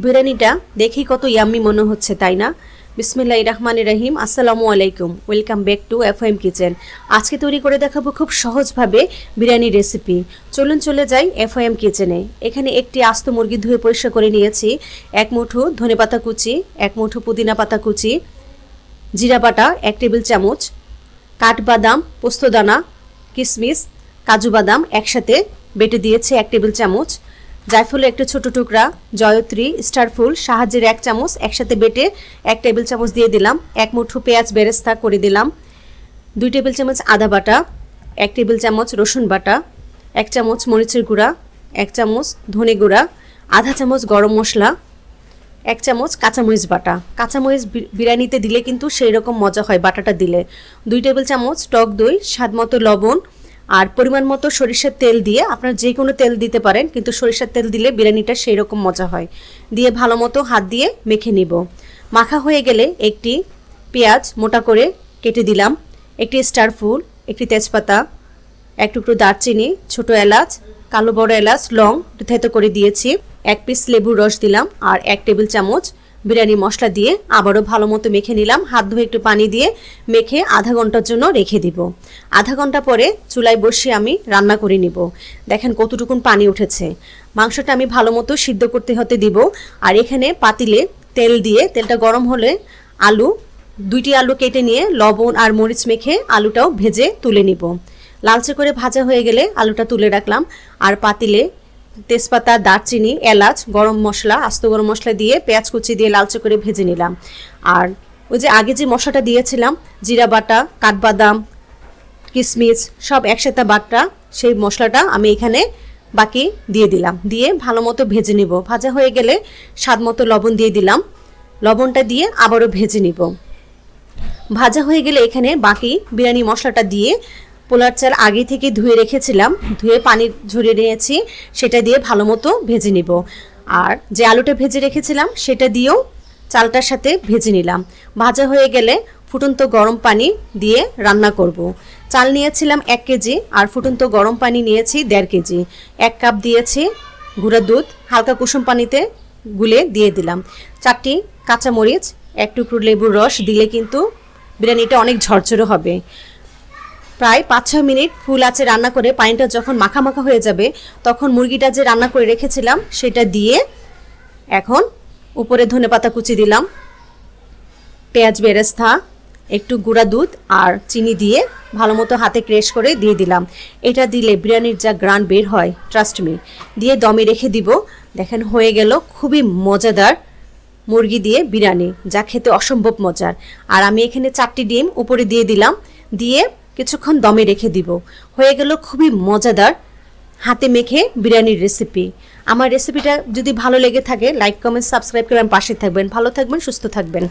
বিরিয়ানিটা দেখেই কত ইয়াম্মি মনে হচ্ছে, তাই না? বিসমিল্লাহির রহমানির রহিম। আসসালামু আলাইকুম, welcome back to FM kitchen. আজকে তৈরি করে দেখাবো খুব সহজভাবে বিরিয়ানি রেসিপি। চলুন চলে যাই এফএম কিচেনে। এখানে একটি আস্ত মুরগি ধুয়ে পরিষ্কার করে নিয়েছি। এক মুঠো ধনেপাতা কুচি, এক মুঠো পুদিনা পাতা কুচি, জিরা বাটা 1 টেবিল চামচ, কাঠবাদাম, পোস্তদানা, কিশমিশ, কাজু বাদাম একসাথে বেটে দিয়েছি 1 টেবিল চামচ, জায়ফলের একটা ছোট টুকরা, জয়ত্রী, স্টার ফুল সাহায্যের 1 চামচ একসাথে বেটে 1 টেবিল চামচ দিয়ে দিলাম। 1 মুঠো পেঁয়াজ বেরেস্তা করে দিলাম। 2 টেবিল চামচ আদা বাটা, 1 টেবিল চামচ রসুন বাটা, 1 চামচ মরিচের গুঁড়া, 1 চামচ ধনে গুঁড়া, আধা চামচ গরম মশলা, 1 চামচ কাঁচামরিচ বাটা। কাঁচামরিচ বিরিয়ানিতে দিলে কিন্তু সেই রকম মজা হয় বাটাটা দিলে। 2 টেবিল চামচ টক দই, স্বাদ মতো লবণ আর পরিমাণ মতো সরিষার তেল দিয়ে, আপনারা যে কোনো তেল দিতে পারেন, কিন্তু সরিষার তেল দিলে বিরিয়ানিটা সেই রকম মজা হয়। দিয়ে ভালো মতো হাত দিয়ে মেখে নিব। মাখা হয়ে গেলে একটি পেঁয়াজ মোটা করে কেটে দিলাম, একটি স্টার ফুল, একটি তেজপাতা, 1 টুকরো দারচিনি, ছোট এলাচ, কালো বড় এলাচ, লং থেতো করে দিয়েছি। 1 পিস লেবুর রস দিলাম আর 1 টেবিল চামচ বিরিয়ানি মশলা দিয়ে আবারও ভালো মতো মেখে নিলাম। হাত ধুয়ে একটু পানি দিয়ে মেখে আধা ঘন্টার জন্য রেখে দিব। আধা ঘন্টা পরে চুলায় বসিয়ে আমি রান্না করে নিব। দেখেন কতটুকুন পানি উঠেছে। মাংসটা আমি ভালো মতো সিদ্ধ হতে দিব। আর এখানে পাতিলে তেল দিয়ে, তেলটা গরম হলে দুইটি আলু কেটে নিয়ে লবণ আর মরিচ মেখে আলুটাও ভেজে তুলে নিব। লালচে করে ভাজা হয়ে গেলে আলুটা তুলে রাখলাম। আর পাতিলে তেজপাতা, দারচিনি, এলাচ, গরম মশলা, আস্ত গরম মশলা দিয়ে পেঁয়াজ কুচি দিয়ে লালচে করে ভেজে নিলাম। আর ওই যে আগে যে মশলাটা দিয়েছিলাম, জিরা বাটা, কাঠবাদাম, কিশমিশ সব একসাথে বাটা, সেই মশলাটা আমি এখানে বাকি দিয়ে দিলাম। দিয়ে ভালো মতো ভেজে নিব। ভাজা হয়ে গেলে স্বাদ মতো লবণ দিয়ে দিলাম। লবণটা দিয়ে আবারও ভেজে নিব। ভাজা হয়ে গেলে এখানে বাকি বিরিয়ানি মশলাটা দিয়ে, পোলার চাল আগে থেকে ধুয়ে রেখেছিলাম, ধুয়ে পানি ঝরিয়ে নিয়েছি, সেটা দিয়ে ভালো মতো ভেজে নিব। আর যে আলুটা ভেজে রেখেছিলাম সেটা দিয়েও চালটার সাথে ভেজে নিলাম। ভাজা হয়ে গেলে ফুটন্ত গরম পানি দিয়ে রান্না করব। চাল নিয়েছিলাম 1 কেজি আর ফুটন্ত গরম পানি নিয়েছি 1.5 কেজি। 1 কাপ দিয়েছি গুঁড়া দুধ, হালকা কুসুম পানিতে গুলে দিয়ে দিলাম। 4টি কাঁচামরিচ, 1 টুকরো লেবুর রস দিলে কিন্তু বিরিয়ানিটা অনেক ঝরঝরে হবে। প্রায় 5-6 মিনিট ফুল আঁচে রান্না করে পানিটা যখন মাখা মাখা হয়ে যাবে, তখন মুরগিটা যে রান্না করে রেখেছিলাম সেটা দিয়ে এখন উপরে ধনেপাতা কুচি দিলাম, পেঁয়াজ বেরেস্তা, একটু গুঁড়া দুধ আর চিনি দিয়ে ভালো মতো হাতে ক্রেশ করে দিয়ে দিলাম। এটা দিলে বিরিয়ানির যা গ্রান বের হয়, ট্রাস্ট মি। দিয়ে দমে রেখে দিব। দেখেন হয়ে গেল খুবই মজাদার মুরগি দিয়ে বিরিয়ানি, যা খেতে অসম্ভব মজার। আর আমি এখানে 4টি ডিম উপরে দিয়ে দিলাম, দিয়ে কিছুক্ষণ দমে রেখে দিব। হয়ে গেল খুবই মজাদার হাতে মেখে বিরিয়ানির রেসিপি। আমার রেসিপিটা যদি ভালো লেগে থাকে, লাইক, কমেন্ট, সাবস্ক্রাইব করে আমার পাশে থাকবেন। ভালো থাকবেন, সুস্থ থাকবেন।